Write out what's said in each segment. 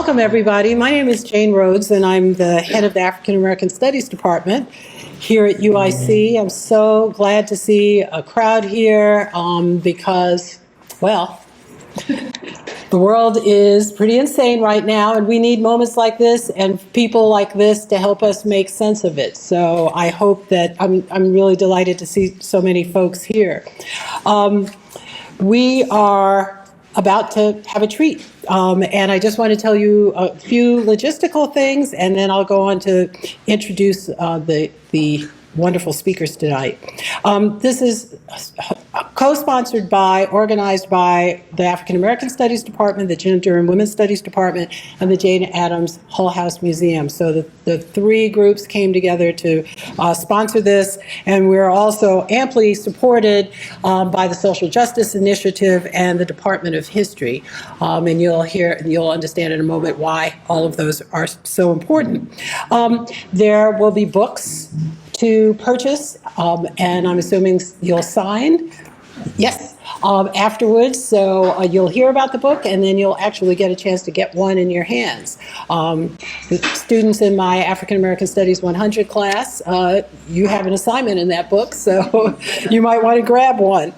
Welcome, everybody. My name is Jane Rhodes, and I'm the head of the African American Studies Department here at UIC. I'm so glad to see a crowd here because, well, the world is pretty insane right now, and we need moments like this and people like this to help us make sense of it. So I hope that I'm really delighted to see so many folks here. We are about to have a treat, and I just want to tell you a few logistical things, and then I'll go on to introduce the wonderful speakers tonight. This is co-sponsored by, organized by the African American Studies Department, the Gender and Women's Studies Department, and the Jane Addams Hull-House Museum. So the three groups came together to sponsor this, and we're also amply supported by the Social Justice Initiative and the Department of History. And you'll understand in a moment why all of those are so important. There will be books to purchase, and I'm assuming you'll sign. Yes, afterwards, so you'll hear about the book, and then you'll actually get a chance to get one in your hands. The students in my African American Studies 100 class, you have an assignment in that book, so you might want to grab one.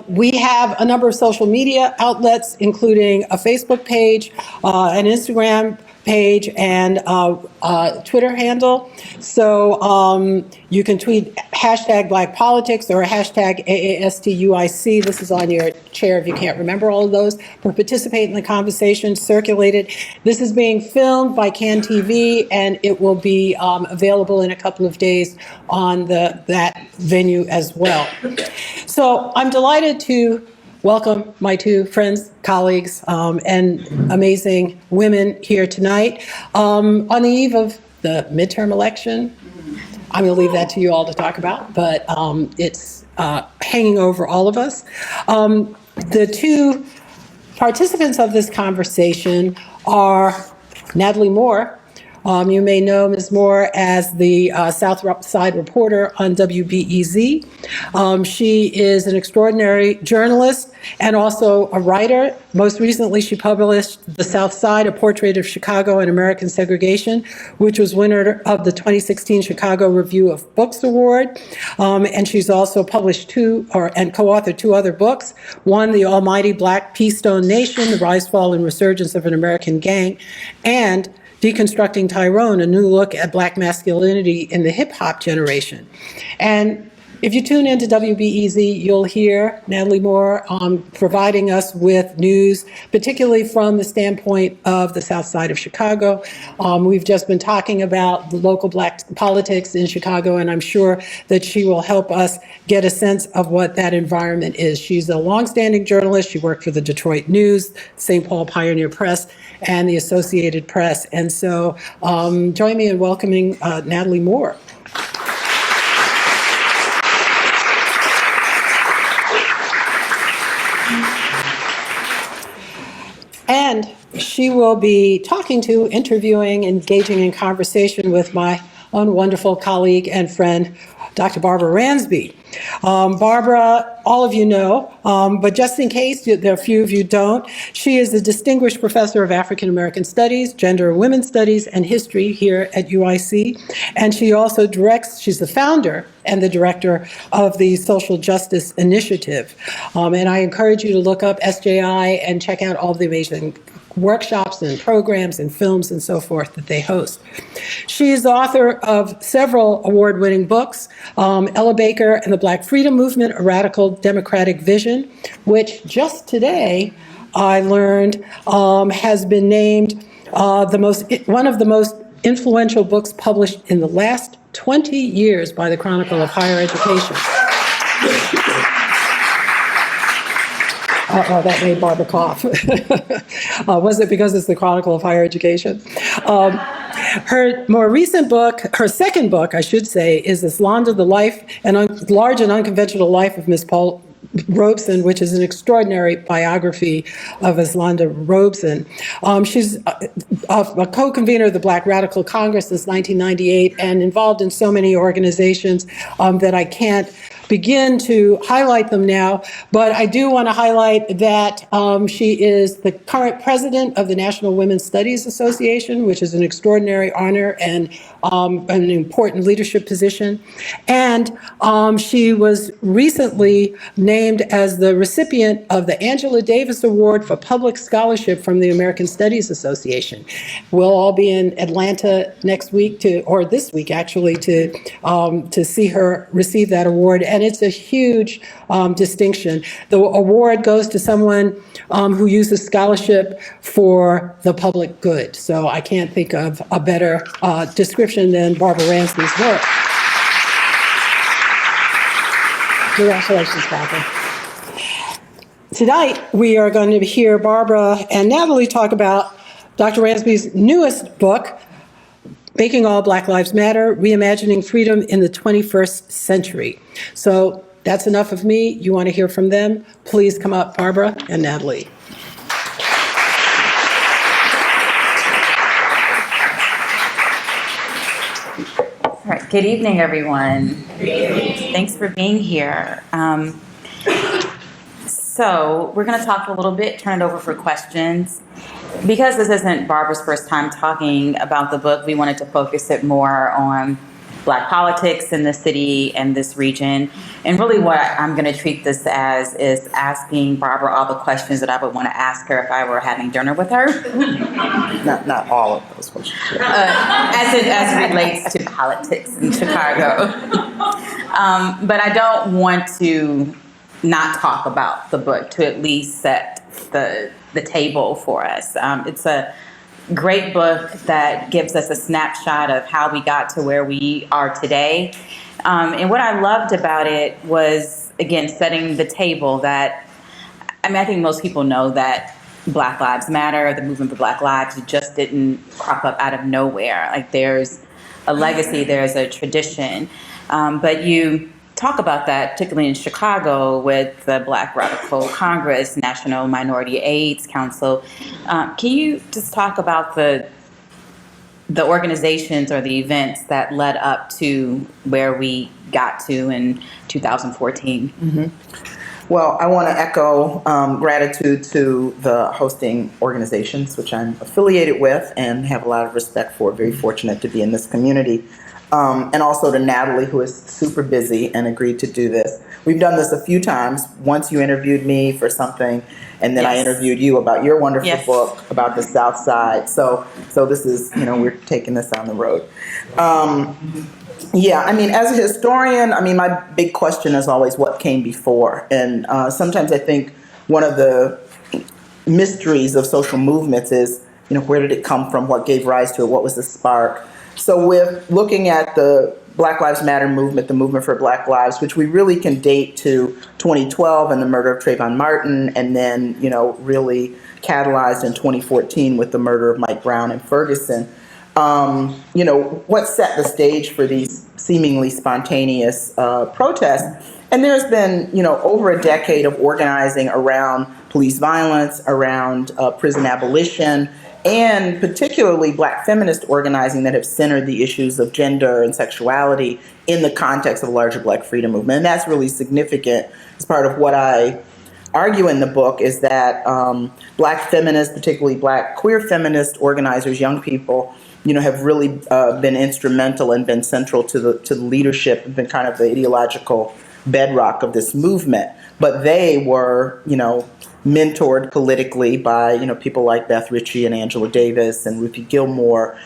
We have a number of social media outlets, including a Facebook page, an Instagram page, and a Twitter handle. So you can tweet hashtag Black Politics or hashtag AASTUIC. This is on your chair if you can't remember all of those. But participate in the conversation, circulate it. This is being filmed by CAN TV, and it will be available in a couple of days on that venue as well. So I'm delighted to welcome my two friends, colleagues, and amazing women here tonight. On the eve of the midterm election, I'm going to leave that to you all to talk about, but it's hanging over all of us. The two participants of this conversation are Natalie Moore. You may know Ms. Moore as the Southside reporter on WBEZ. She is an extraordinary journalist and also a writer. Most recently, she published The Southside, A Portrait of Chicago and American Segregation, which was winner of the 2016 Chicago Review of Books Award. And she's also published and co-authored two other books. One, The Almighty Black Peace-Stone Nation, The Rise, Fall, and Resurgence of an American Gang, and Deconstructing Tyrone, a new look at Black masculinity in the hip-hop generation. And if you tune into WBEZ, you'll hear Natalie Moore providing us with news, particularly from the standpoint of the South Side of Chicago. We've just been talking about the local Black politics in Chicago, and I'm sure that she will help us get a sense of what that environment is. She's a longstanding journalist. She worked for the Detroit News, St. Paul Pioneer Press, and the Associated Press. And so join me in welcoming Natalie Moore. And she will be interviewing, engaging in conversation with my own wonderful colleague and friend, Dr. Barbara Ransby. Barbara, all of you know, but just in case there are a few of you don't, she is a distinguished professor of African American Studies, Gender and Women's Studies, and History here at UIC. And she also she's the founder and the director of the Social Justice Initiative. And I encourage you to look up SJI and check out all the amazing workshops and programs and films and so forth that they host. She is the author of several award-winning books, Ella Baker and the Black Freedom Movement, A Radical Democratic Vision, which just today I learned has been named one of the most influential books published in the last 20 years by the Chronicle of Higher Education. Uh-oh, that made Barbara cough. Was it because it's the Chronicle of Higher Education? Her more recent book, her second book, I should say, is Islanda, the Life and Large and Unconventional Life of Miss Paul Robeson, which is an extraordinary biography of Islanda Robeson. She's a co-convener of the Black Radical Congress since 1998 and involved in so many organizations that I can't begin to highlight them now, but I do want to highlight that she is the current president of the National Women's Studies Association, which is an extraordinary honor and an important leadership position. And she was recently named as the recipient of the Angela Davis Award for Public Scholarship from the American Studies Association. We'll all be in Atlanta next week or this week actually, to see her receive that award. And it's a huge distinction. The award goes to someone who uses scholarship for the public good. So I can't think of a better description than Barbara Ransby's work. Congratulations, Barbara. Tonight, we are going to hear Barbara and Natalie talk about Dr. Ransby's newest book, Making All Black Lives Matter, Reimagining Freedom in the 21st Century. So that's enough of me. You want to hear from them? Please come up, Barbara and Natalie. All right. Good evening, everyone. Good evening. Thanks for being here. So we're going to talk a little bit, turn it over for questions. Because this isn't Barbara's first time talking about the book, we wanted to focus it more on Black politics in the city and this region. And really what I'm going to treat this as is asking Barbara all the questions that I would want to ask her if I were having dinner with her. Not all of those questions. As it relates to politics in Chicago. But I don't want to not talk about the book, to at least set the table for us. It's a great book that gives us a snapshot of how we got to where we are today. And what I loved about it was, again, setting the table that, I think most people know that Black Lives Matter, the movement for Black Lives, it just didn't crop up out of nowhere. Like, there's a legacy, there's a tradition. But you talk about that, particularly in Chicago with the Black Radical Congress, National Minority AIDS Council. Can you just talk about the organizations or the events that led up to where we got to in 2014? Mm-hmm. Well, I want to echo gratitude to the hosting organizations, which I'm affiliated with and have a lot of respect for. Very fortunate to be in this community. And also to Natalie, who is super busy and agreed to do this. We've done this a few times. Once you interviewed me for something, and then I interviewed you about your wonderful book about the Southside. So this is, we're taking this on the road. As a historian, my big question is always what came before. And sometimes I think one of the mysteries of social movements is, where did it come from? What gave rise to it? What was the spark? So with looking at the Black Lives Matter movement, the movement for Black Lives, which we really can date to 2012 and the murder of Trayvon Martin, and then, really catalyzed in 2014 with the murder of Mike Brown in Ferguson. What set the stage for these seemingly spontaneous protests? And there's been, over a decade of organizing around police violence, around prison abolition, and particularly Black feminist organizing that have centered the issues of gender and sexuality in the context of a larger Black freedom movement. And that's really significant. As part of what I argue in the book is that Black feminists, particularly Black queer feminist organizers, young people, have really been instrumental and been central to the leadership and been kind of the ideological bedrock of this movement. But they were, mentored politically by, people like Beth Ritchie and Angela Davis and Ruthie Gilmore,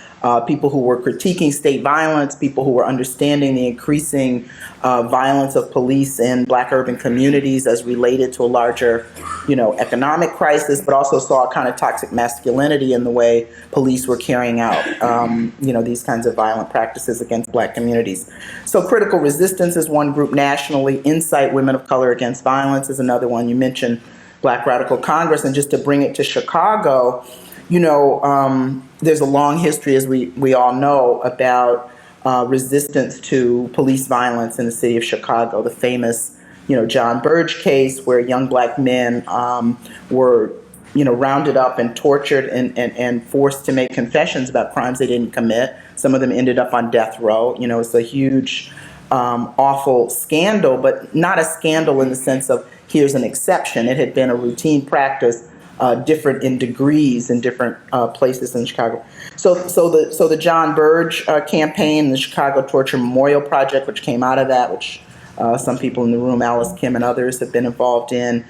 people who were critiquing state violence, people who were understanding the increasing violence of police in Black urban communities as related to a larger, economic crisis, but also saw a kind of toxic masculinity in the way police were carrying out, these kinds of violent practices against Black communities. So Critical Resistance is one group nationally. Insight Women of Color Against Violence is another one. You mentioned Black Radical Congress, and just to bring it to Chicago, there's a long history, as we all know, about resistance to police violence in the city of Chicago. The famous, John Burge case, where young Black men were, rounded up and tortured and forced to make confessions about crimes they didn't commit. Some of them ended up on death row. It's a huge awful scandal, but not a scandal in the sense of here's an exception. It had been a routine practice, different in degrees in different places in Chicago. So the John Burge campaign, the Chicago Torture Memorial Project, which came out of that, which some people in the room, Alice Kim and others, have been involved in.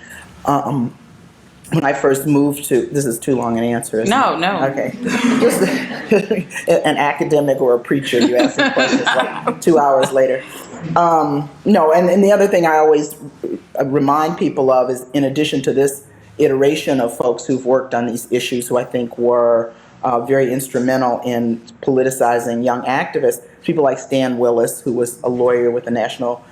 When I first moved to, this is too long an answer, isn't it? No. Okay. Just an academic or a preacher, you ask some questions like 2 hours later. No, and the other thing I always remind people of is, in addition to this iteration of folks who've worked on these issues, who I think were very instrumental in politicizing young activists, people like Stan Willis, who was a lawyer with the National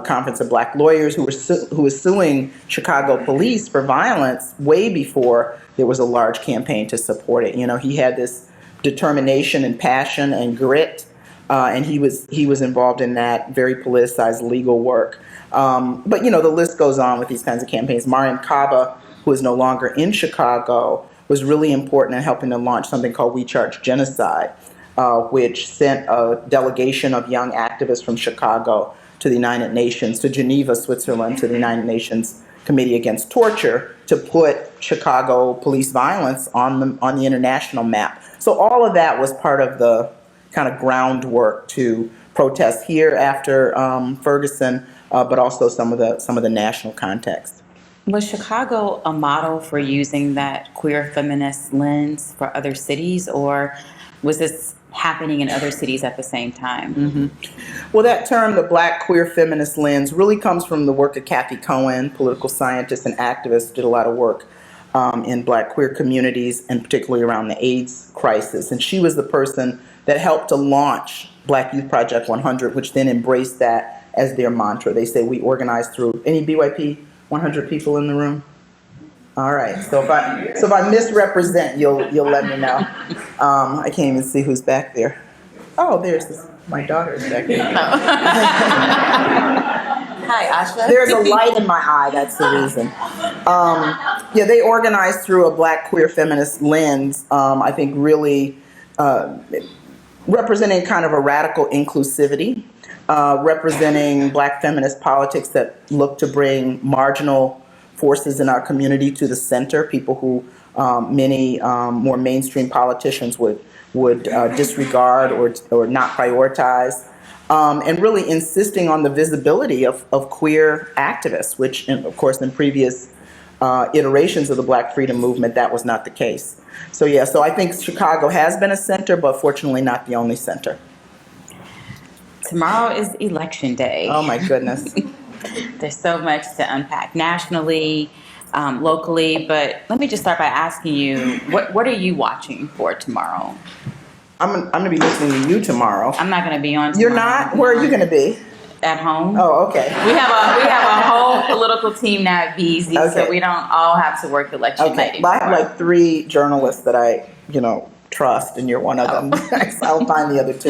Conference of Black Lawyers, who was suing Chicago police for violence way before there was a large campaign to support it. You know, he had this determination and passion and grit, and he was involved in that very politicized legal work. But you know, the list goes on with these kinds of campaigns. Mariam Kaba, who is no longer in Chicago, was really important in helping to launch something called We Charge Genocide, which sent a delegation of young activists from Chicago to the United Nations, to Geneva, Switzerland, to the United Nations Committee Against Torture, to put Chicago police violence on the international map. So all of that was part of the kind of groundwork to protest here after Ferguson, but also some of the national context. Was Chicago a model for using that queer feminist lens for other cities, or was this happening in other cities at the same time? Mm-hmm. Well, that term, the Black queer feminist lens, really comes from the work of Kathy Cohen, political scientist and activist, did a lot of work in Black queer communities, and particularly around the AIDS crisis. And she was the person that helped to launch Black Youth Project 100, which then embraced that as their mantra. They say we organize through any BYP 100 people in the room. All right. So if I misrepresent, you'll let me know. I can't even see who's back there. Oh, my daughter's back there. Hi, Asha. There's a light in my eye. That's the reason. Yeah, they organized through a Black queer feminist lens. I think really representing kind of a radical inclusivity, representing Black feminist politics that look to bring marginal forces in our community to the center, people who many more mainstream politicians would disregard or not prioritize, and really insisting on the visibility of queer activists, which, of course, in previous iterations of the Black freedom movement, that was not the case. So I think Chicago has been a center, but fortunately not the only center. Tomorrow is election day. Oh my goodness. There's so much to unpack nationally, locally, but let me just start by asking you, what are you watching for tomorrow? I'm going to be listening to you tomorrow. I'm not going to be on tomorrow. You're not? Where are you going to be? At home. Oh, okay. We have a whole political team now at BEZ, Okay. so we don't all have to work election night Okay. Well, I have anymore. like 3 journalists that I, trust, and you're one of them. I'll find the other 2.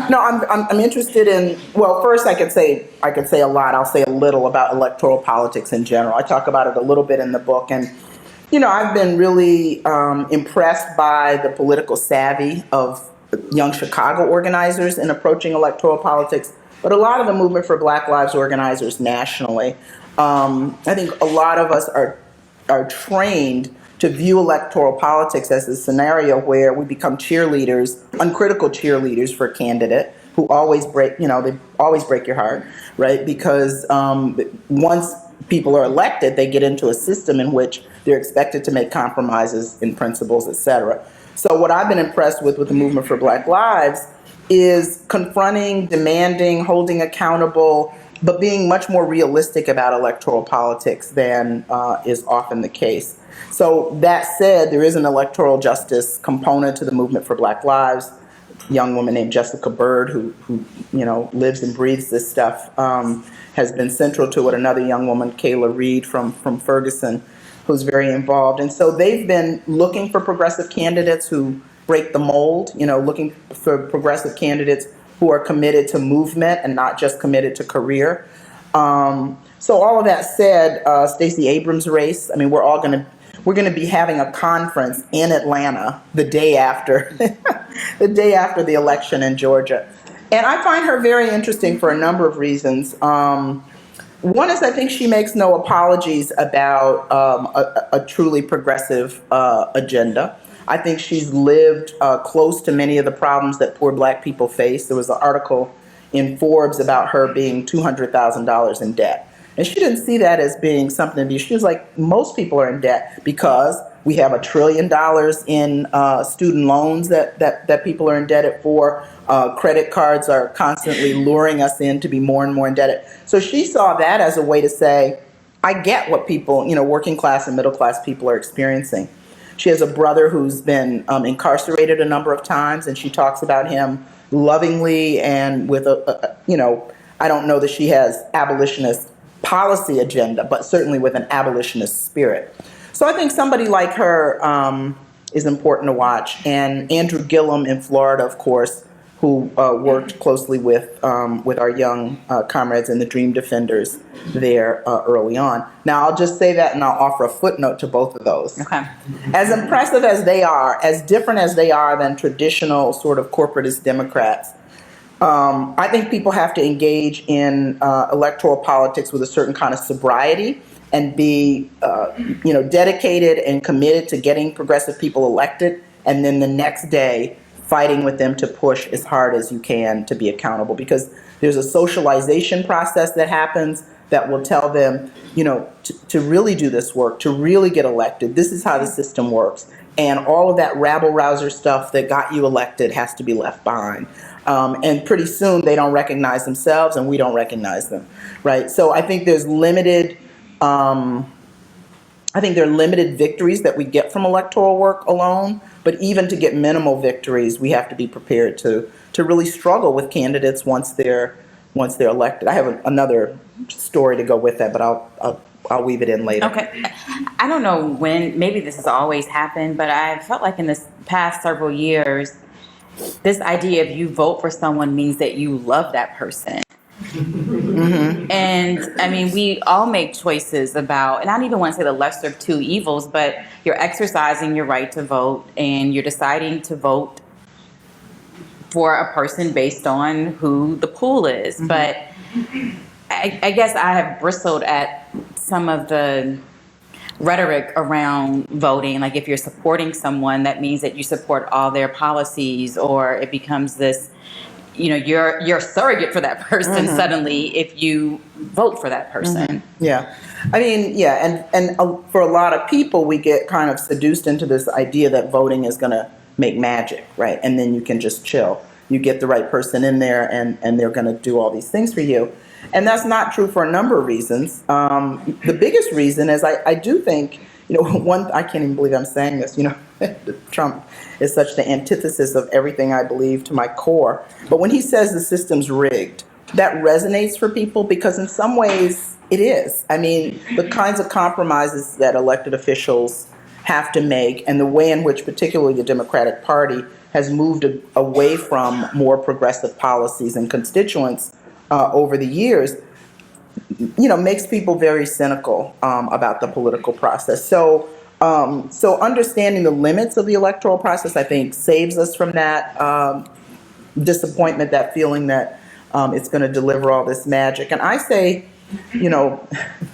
No, I'm interested in. Well, first I could say a lot. I'll say a little about electoral politics in general. I talk about it a little bit in the book, and I've been really impressed by the political savvy of young Chicago organizers in approaching electoral politics, but a lot of the movement for Black Lives organizers nationally. I think a lot of us are trained to view electoral politics as a scenario where we become cheerleaders, uncritical cheerleaders for a candidate who always break your heart, right? Because once people are elected, they get into a system in which they're expected to make compromises in principles, et cetera. So what I've been impressed with the movement for Black Lives is confronting, demanding, holding accountable, but being much more realistic about electoral politics than is often the case. So that said, there is an electoral justice component to the movement for Black Lives. A young woman named Jessica Bird, who lives and breathes this stuff, has been central to it. Another young woman, Kayla Reed from Ferguson, who's very involved. And so they've been looking for progressive candidates who break the mold, looking for progressive candidates who are committed to movement and not just committed to career. So all of that said, Stacey Abrams' race, we're going to be having a conference in Atlanta the day after the election in Georgia. And I find her very interesting for a number of reasons. One is I think she makes no apologies about a truly progressive agenda. I think she's lived close to many of the problems that poor Black people face. There was an article in Forbes about her being $200,000 in debt. And she didn't see that as being something to be, she was like, most people are in debt because we have $1 trillion in student loans that people are indebted for. Credit cards are constantly luring us in to be more and more indebted. So she saw that as a way to say, I get what people, working class and middle class people are experiencing. She has a brother who's been incarcerated a number of times, and she talks about him lovingly and with I don't know that she has abolitionist policy agenda, but certainly with an abolitionist spirit. So I think somebody like her is important to watch. And Andrew Gillum in Florida, of course, who worked closely with our young comrades in the Dream Defenders there early on. Now, I'll just say that and I'll offer a footnote to both of those. Okay. As impressive as they are, as different as they are than traditional sort of corporatist Democrats, I think people have to engage in electoral politics with a certain kind of sobriety and be, dedicated and committed to getting progressive people elected, and then the next day fighting with them to push as hard as you can to be accountable, because there's a socialization process that happens that will tell them, to really do this work, to really get elected. This is how the system works. And all of that rabble-rouser stuff that got you elected has to be left behind. And pretty soon they don't recognize themselves and we don't recognize them, right? So I think there's limited, there are limited victories that we get from electoral work alone, but even to get minimal victories, we have to be prepared to really struggle with candidates once they're elected. I have another story to go with that, but I'll weave it in later. Okay. I don't know when, maybe this has always happened, but I felt like in this past several years, this idea of you vote for someone means that you love that person. Mm-hmm. And I mean, we all make choices about, and I don't even want to say the lesser of two evils, but you're exercising your right to vote and you're deciding to vote for a person based on who the pool is. Mm-hmm. But I guess I have bristled at some of the rhetoric around voting. Like if you're supporting someone, that means that you support all their policies, or it becomes this, you're a surrogate for that person. Mm-hmm. Suddenly if you vote for that person. Mm-hmm. Yeah. I mean, yeah. And for a lot of people, we get kind of seduced into this idea that voting is going to make magic, right? And then you can just chill. You get the right person in there and they're going to do all these things for you. And that's not true for a number of reasons. The biggest reason is I do think, I can't even believe I'm saying this, Trump is such the antithesis of everything I believe to my core. But when he says the system's rigged, that resonates for people because in some ways it is. I mean, the kinds of compromises that elected officials have to make and the way in which particularly the Democratic Party has moved away from more progressive policies and constituents over the years, makes people very cynical about the political process. So understanding the limits of the electoral process, I think, saves us from that disappointment, that feeling that it's going to deliver all this magic. And I say,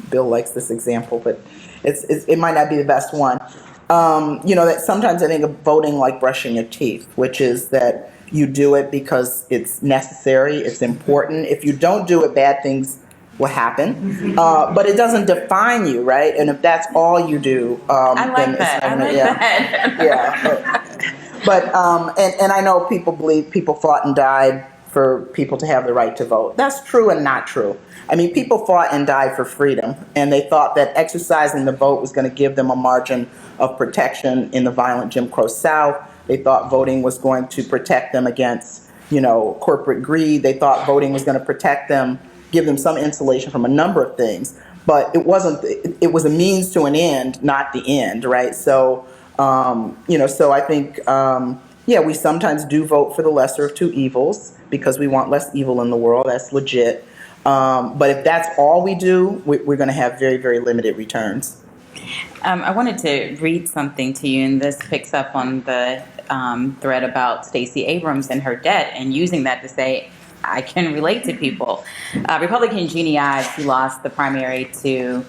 Bill likes this example, but it might not be the best one. That sometimes I think of voting like brushing your teeth, which is that you do it because it's necessary, it's important. If you don't do it, bad things will happen. But it doesn't define you, right? And if that's all you do, I like that. Yeah. But I know people believe people fought and died for people to have the right to vote. That's true and not true. I mean, people fought and died for freedom, and they thought that exercising the vote was going to give them a margin of protection in the violent Jim Crow South. They thought voting was going to protect them against, corporate greed. They thought voting was going to protect them, give them some insulation from a number of things. But it wasn't. It was a means to an end, not the end, right? So, so I think, we sometimes do vote for the lesser of two evils because we want less evil in the world. That's legit. But if that's all we do, we're going to have very, very limited returns. I wanted to read something to you, and this picks up on the thread about Stacey Abrams and her debt, and using that to say, I can relate to people. Republican Jeannie Ives, who lost the primary to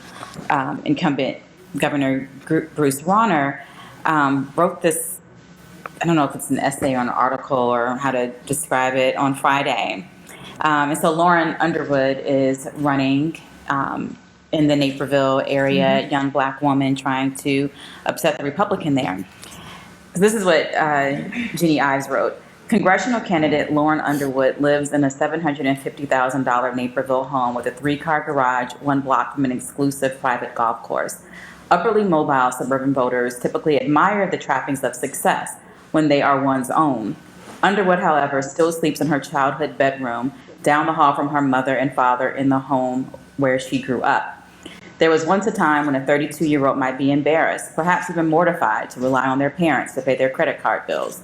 incumbent Governor Bruce Rauner, wrote this, I don't know if it's an essay or an article or how to describe it, on Friday. And so Lauren Underwood is running in the Naperville area, young black woman trying to upset the Republican there. This is what Jeannie Ives wrote. Congressional candidate Lauren Underwood lives in a $750,000 Naperville home with a 3-car garage 1 block from an exclusive private golf course. Upperly mobile suburban voters typically admire the trappings of success when they are one's own. Underwood, however, still sleeps in her childhood bedroom down the hall from her mother and father in the home where she grew up. There was once a time when a 32-year-old might be embarrassed, perhaps even mortified, to rely on their parents to pay their credit card bills.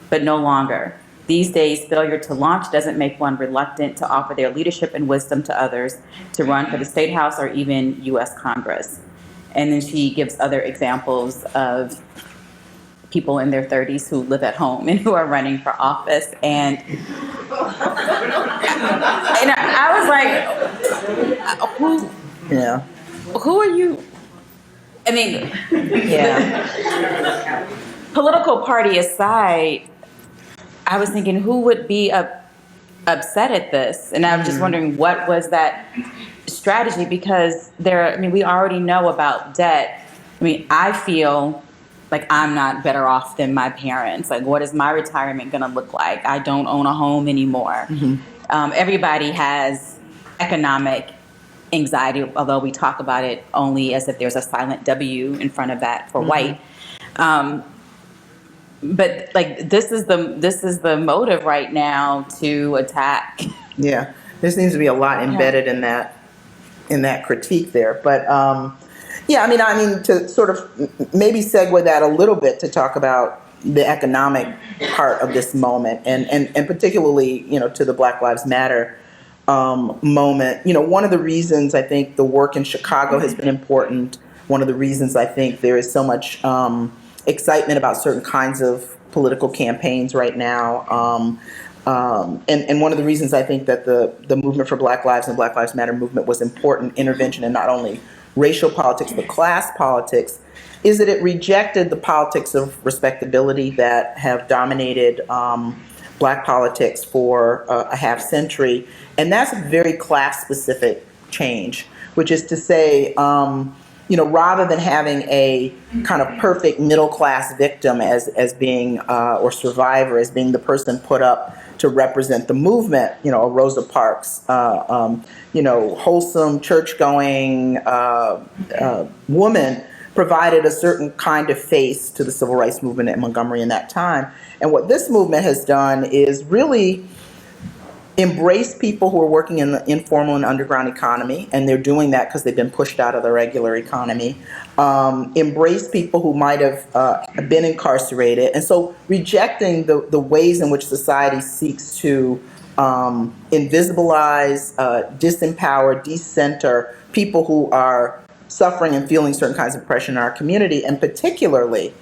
But no longer. These days, failure to launch doesn't make one reluctant to offer their leadership and wisdom to others, to run for the State House or even U.S. Congress. And then she gives other examples of people in their 30s who live at home and who are running for office. And I was like, who are you? I mean, political party aside, I was thinking, who would be upset at this? And I was just wondering, what was that strategy? Because we already know about debt. I mean, I feel like I'm not better off than my parents. Like, what is my retirement going to look like? I don't own a home anymore. Everybody has economic anxiety, although we talk about it only as if there's a silent W in front of that for white. But like, this is the motive right now to attack. Yeah, there seems to be a lot embedded in that critique there. But I mean, to sort of maybe segue that a little bit to talk about the economic part of this moment, and particularly, to the Black Lives Matter moment. One of the reasons I think the work in Chicago has been important, one of the reasons I think there is so much excitement about certain kinds of political campaigns right now, and one of the reasons I think that the movement for Black Lives and Black Lives Matter movement was important intervention in not only racial politics but class politics, is that it rejected the politics of respectability that have dominated Black politics for a half century. And that's a very class-specific change, which is to say, rather than having a kind of perfect middle-class victim as being, or survivor as being the person put up to represent the movement, a Rosa Parks, wholesome, church-going woman provided a certain kind of face to the civil rights movement in Montgomery in that time. And what this movement has done is really embrace people who are working in the informal and underground economy, and they're doing that because they've been pushed out of the regular economy. Embrace people who might have been incarcerated, and so rejecting the ways in which society seeks to invisibilize, disempower, decenter people who are suffering and feeling certain kinds of oppression in our community, and particularly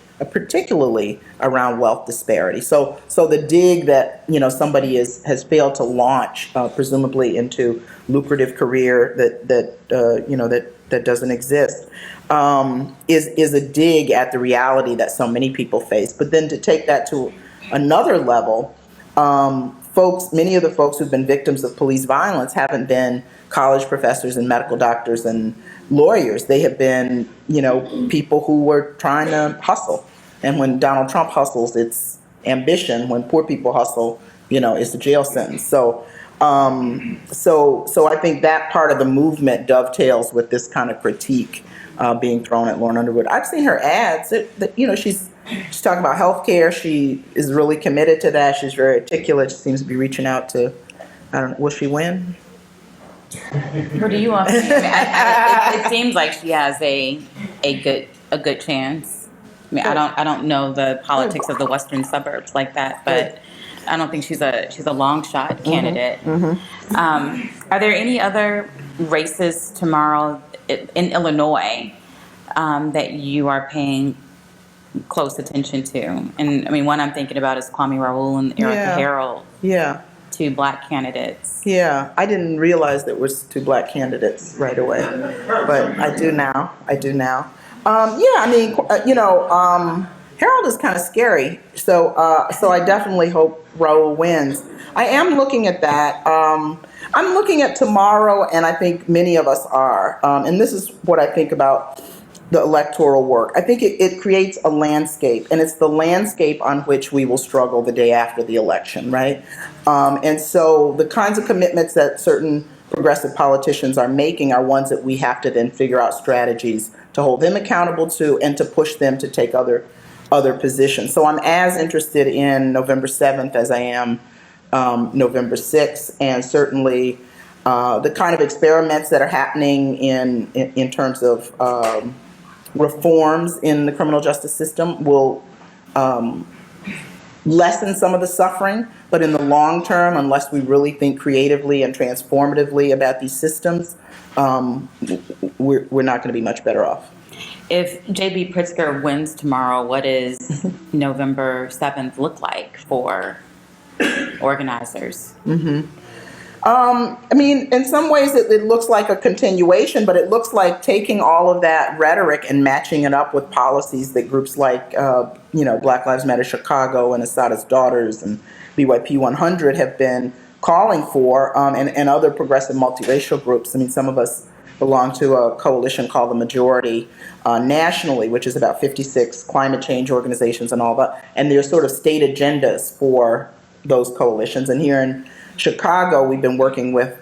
around wealth disparity. So the dig that somebody has failed to launch, presumably into lucrative career that doesn't exist, is a dig at the reality that so many people face. But then to take that to another level, many of the folks who've been victims of police violence haven't been college professors and medical doctors and lawyers. They have been, people who were trying to hustle. And when Donald Trump hustles, it's ambition. When poor people hustle, it's a jail sentence. So I think that part of the movement dovetails with this kind of critique being thrown at Lauren Underwood. I've seen her ads. She's talking about healthcare. She is really committed to that. She's very articulate. She seems to be reaching out to, will she win? What do you all think? It seems like she has a good chance. I mean, I don't know the politics of the western suburbs like that, but I don't think she's a long shot candidate. Are there any other races tomorrow in Illinois that you are paying close attention to? And I mean, one I'm thinking about is Kwame Raoul and Erica Harrell. Yeah. two Black candidates. Yeah, I didn't realize there was two Black candidates right away, but I do now. Yeah, I mean, Harold is kind of scary, so I definitely hope Raul wins. I am looking at that. I'm looking at tomorrow, and I think many of us are. And this is what I think about the electoral work. I think it creates a landscape, and it's the landscape on which we will struggle the day after the election, right? And so the kinds of commitments that certain progressive politicians are making are ones that we have to then figure out strategies to hold them accountable to and to push them to take other positions. So I'm as interested in November 7th as I am November 6th, and certainly the kind of experiments that are happening in terms of reforms in the criminal justice system will lessen some of the suffering, but in the long term, unless we really think creatively and transformatively about these systems, we're not going to be much better off. If J.B. Pritzker wins tomorrow, what does November 7th look like for organizers? I mean, in some ways it looks like a continuation, but it looks like taking all of that rhetoric and matching it up with policies that groups like, Black Lives Matter Chicago and Assata's Daughters and BYP 100 have been calling for, and other progressive multiracial groups. I mean, some of us belong to a coalition called the Majority nationally, which is about 56 climate change organizations and all that. And there's sort of state agendas for those coalitions. And here in Chicago, we've been working with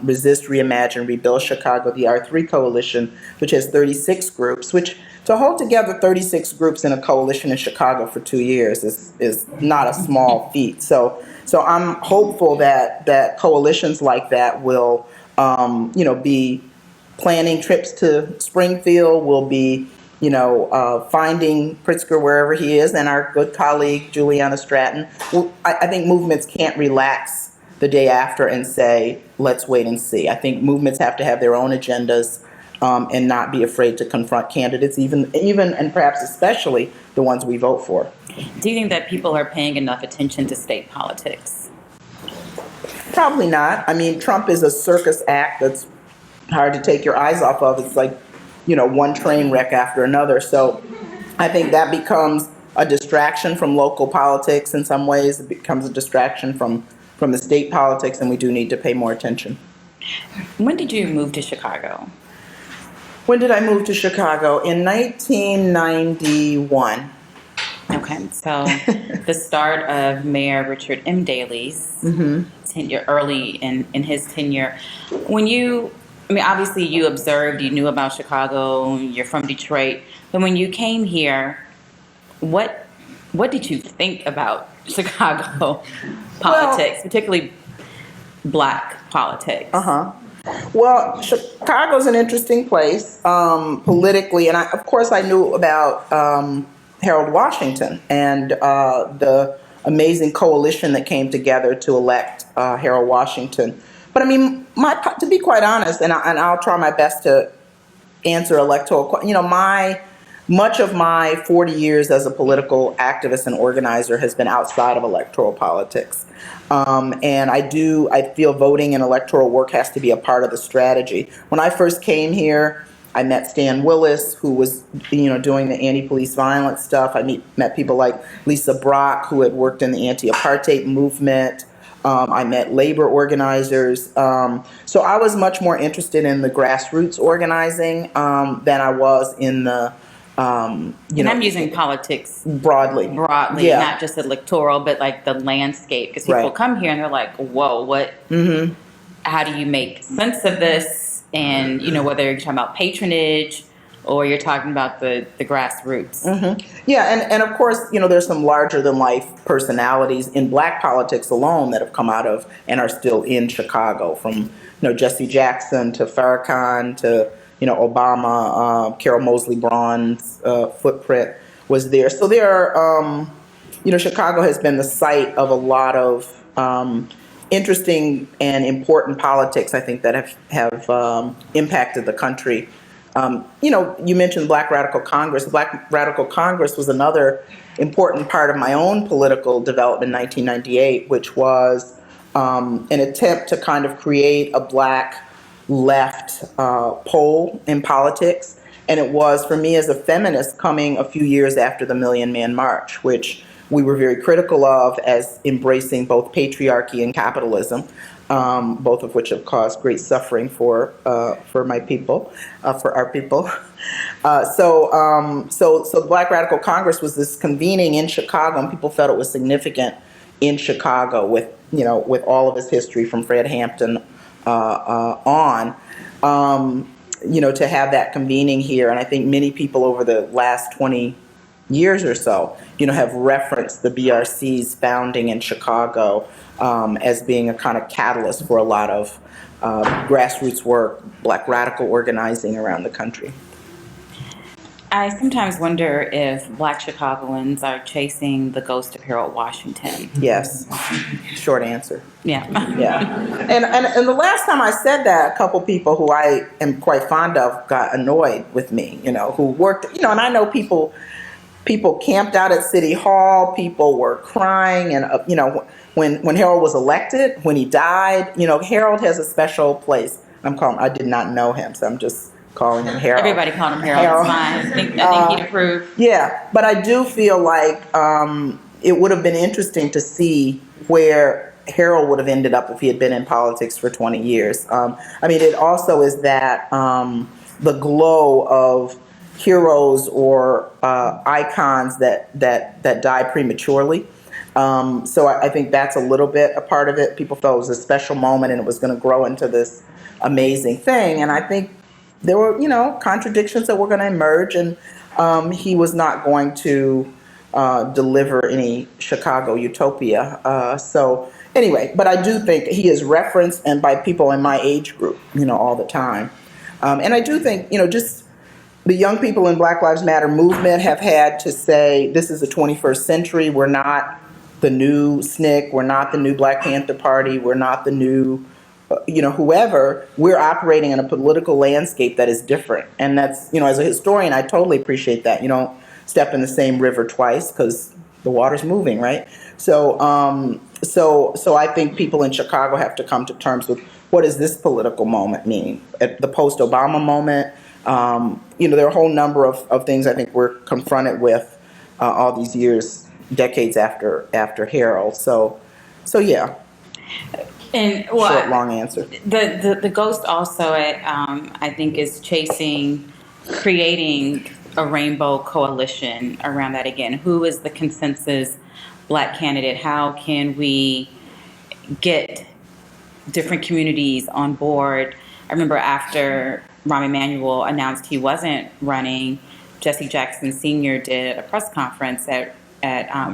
Resist, Reimagine, Rebuild Chicago, the R3 Coalition, which has 36 groups, which to hold together 36 groups in a coalition in Chicago for 2 years is not a small feat. So I'm hopeful that coalitions like that will, be planning trips to Springfield, will be, finding Pritzker wherever he is, and our good colleague Juliana Stratton. I think movements can't relax the day after and say, let's wait and see. I think movements have to have their own agendas and not be afraid to confront candidates, even and perhaps especially the ones we vote for. Do you think that people are paying enough attention to state politics? Probably not. I mean, Trump is a circus act that's hard to take your eyes off of. It's like, one train wreck after another. So I think that becomes a distraction from local politics in some ways. It becomes a distraction from the state politics, and we do need to pay more attention. When did you move to Chicago? When did I move to Chicago? In 1991. Okay, so the start of Mayor Richard M. Daley's tenure, early in his tenure. Obviously you observed, you knew about Chicago, you're from Detroit, but when you came here, what did you think about Chicago politics, particularly Black politics? Well, Chicago's an interesting place politically, and of course I knew about Harold Washington and the amazing coalition that came together to elect Harold Washington. But I mean, to be quite honest, and I'll try my best to answer electoral, much of my 40 years as a political activist and organizer has been outside of electoral politics. And I feel voting and electoral work has to be a part of the strategy. When I first came here, I met Stan Willis, who was, doing the anti-police violence stuff. I met people like Lisa Brock, who had worked in the anti-apartheid movement. I met labor organizers. So I was much more interested in the grassroots organizing than I was in the, and I'm using politics broadly, yeah. Not just electoral, but like the landscape. Because people come here and they're like, whoa, what, how do you make sense of this? And, whether you're talking about patronage or you're talking about the grassroots. Yeah, and of course, there's some larger than life personalities in Black politics alone that have come out of and are still in Chicago, from, Jesse Jackson to Farrakhan to, Obama. Carol Moseley Braun's footprint was there. So there are, Chicago has been the site of a lot of interesting and important politics, I think, that have impacted the country. You mentioned Black Radical Congress. Black Radical Congress was another important part of my own political development in 1998, which was an attempt to kind of create a black left pole in politics. And it was, for me as a feminist, coming a few years after the Million Man March, which we were very critical of as embracing both patriarchy and capitalism, both of which have caused great suffering for my people, for our people. So Black Radical Congress was this convening in Chicago, and people felt it was significant in Chicago with all of its history from Fred Hampton on. To have that convening here. And I think many people over the last 20 years or so, have referenced the BRC's founding in Chicago as being a kind of catalyst for a lot of grassroots work, Black radical organizing around the country. I sometimes wonder if Black Chicagoans are chasing the ghost of Harold Washington. Yes. Short answer. Yeah. Yeah. And the last time I said that, a couple people who I am quite fond of got annoyed with me, who worked, and I know people camped out at City Hall, people were crying, and, when Harold was elected, when he died, Harold has a special place. I did not know him, so I'm just calling him Harold. Everybody called him Harold. It's fine. I think he'd approve. Yeah, but I do feel like it would have been interesting to see where Harold would have ended up if he had been in politics for 20 years. It also is that the glow of heroes or icons that die prematurely. So I think that's a little bit a part of it. People felt it was a special moment and it was going to grow into this amazing thing. And I think there were, contradictions that were going to emerge, and he was not going to deliver any Chicago utopia. So anyway, but I do think he is referenced and by people in my age group, all the time. And I do think, just the young people in Black Lives Matter movement have had to say, this is the 21st century. We're not the new SNCC. We're not the new Black Panther Party. We're not the new whoever. We're operating in a political landscape that is different. And that's, as a historian, I totally appreciate that. You don't step in the same river twice because the water's moving, right? So I think people in Chicago have to come to terms with what does this political moment mean? At the post-Obama moment, there are a whole number of things I think we're confronted with all these years, decades after Harold. So yeah. And short, long answer. The ghost also, I think, is creating a rainbow coalition around that again. Who is the consensus Black candidate? How can we get different communities on board? I remember after Rahm Emanuel announced he wasn't running, Jesse Jackson Sr. did a press conference at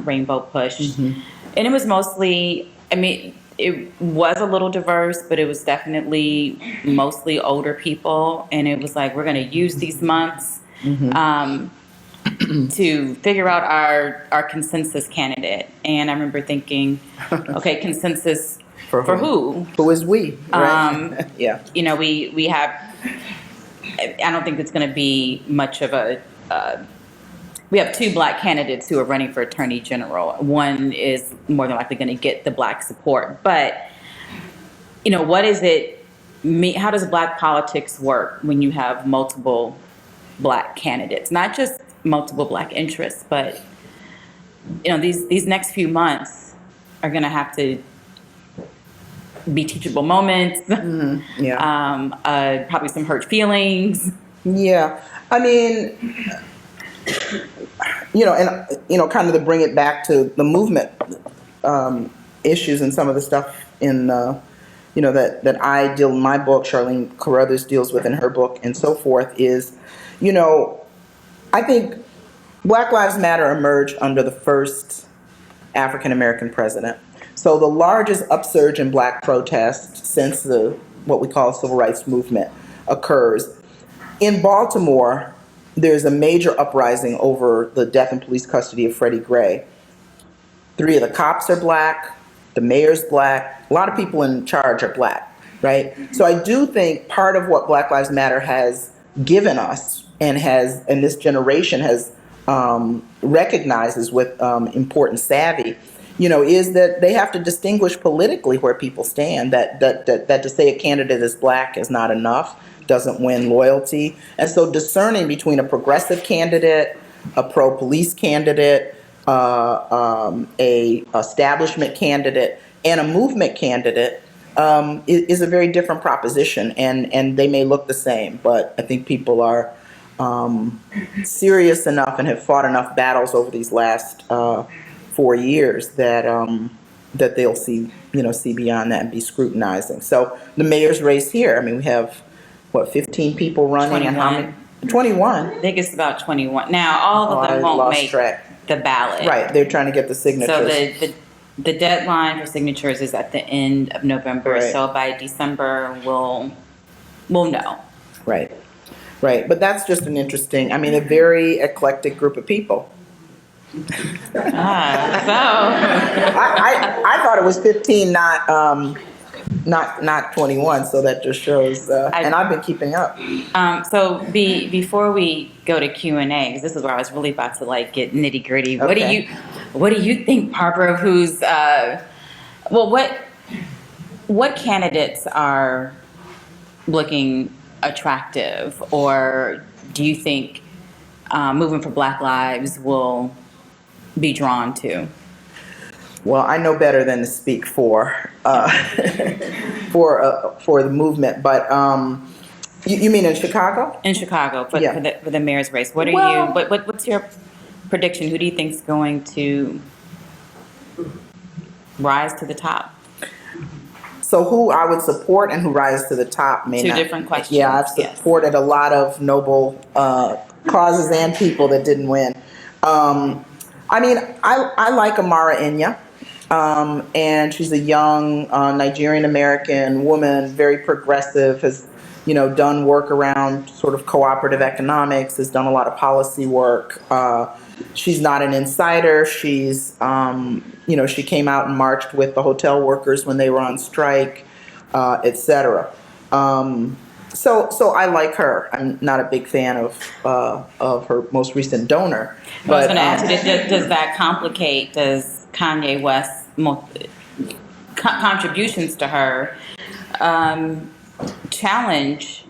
Rainbow Push. Mm-hmm. And it was mostly, it was a little diverse, but it was definitely mostly older people. And it was like, we're going to use these months to figure out our consensus candidate. And I remember thinking, okay, consensus for who? Who is we? Right? Yeah. We have, I don't think it's going to be much of a, we have two Black candidates who are running for Attorney General. One is more than likely going to get the Black support. But, what is it, how does Black politics work when you have multiple Black candidates? Not just multiple Black interests, but, these next few months are going to have to be teachable moments. Mm-hmm. Yeah. Probably some hurt feelings. Yeah. Kind of to bring it back to the movement issues and some of the stuff in, that I deal in my book, Charlene Carruthers deals with in her book and so forth is, I think Black Lives Matter emerged under the first African-American president. So the largest upsurge in Black protest since what we call civil rights movement occurs. In Baltimore, there's a major uprising over the death and police custody of Freddie Gray. 3 of the cops are Black, the mayor's Black, a lot of people in charge are Black, right? So I do think part of what Black Lives Matter has given us and this generation has recognizes with important savvy is that they have to distinguish politically where people stand. That to say a candidate is black is not enough, doesn't win loyalty. And so discerning between a progressive candidate, a pro-police candidate, a establishment candidate, and a movement candidate is a very different proposition. And they may look the same, but I think people are serious enough and have fought enough battles over these last 4 years that that they'll see beyond that and be scrutinizing. So the mayor's race here, I mean, we have 15 people running, 21. and how many? 21. I think it's about 21. Now, all of them won't make the ballot. Right, they're trying to get the signatures. So the deadline for signatures is at the end of November. Right. So by December, we'll know. Right. But that's just an interesting, I mean, a very eclectic group of people. I thought it was 15, not 21. So that just shows, and I've been keeping up. So before we go to Q&A, because this is where I was really about to get nitty gritty. Okay. What do you think, Barbara? What candidates are looking attractive, or do you think Movement for Black Lives will be drawn to? Well, I know better than to speak for for the movement, but you mean in Chicago? In Chicago for the mayor's race. What's your prediction? Who do you think is going to rise to the top? So who I would support and who rises to the top may Two not. different questions. Yeah, I've supported a lot of noble causes and people that didn't win. I mean, I like Amara Enya, and she's a young Nigerian American woman, very progressive, has done work around sort of cooperative economics, has done a lot of policy work. She's not an insider. She's, she came out and marched with the hotel workers when they were on strike, et cetera. So I like her. I'm not a big fan of her most recent donor. I was going to ask you, does that complicate, does Kanye West's contributions to her challenge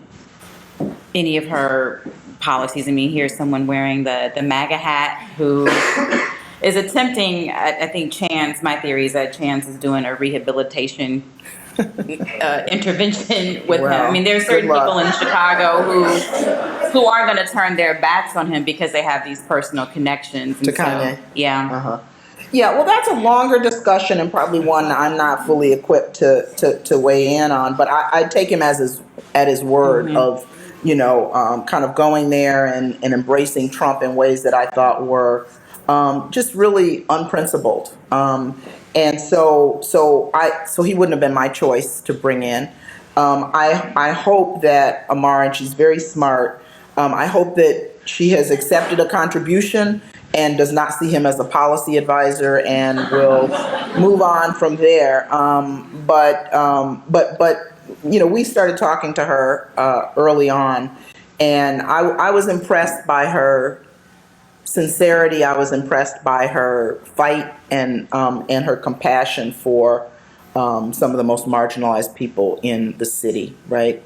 any of her policies? I mean, here's someone wearing the MAGA hat who is attempting, I think my theory is that Chance is doing a rehabilitation intervention with him. I mean, there are certain people in Chicago who aren't going to turn their backs on him because they have these personal connections. To Kanye. Yeah. Uh-huh. Yeah, well, that's a longer discussion and probably one I'm not fully equipped to weigh in on. But I take him at his word of, kind of going there and embracing Trump in ways that I thought were just really unprincipled. And so he wouldn't have been my choice to bring in. I hope that Amara, and she's very smart, I hope that she has accepted a contribution and does not see him as a policy advisor and will move on from there. But we started talking to her early on, and I was impressed by her sincerity. I was impressed by her fight and her compassion for some of the most marginalized people in the city, right?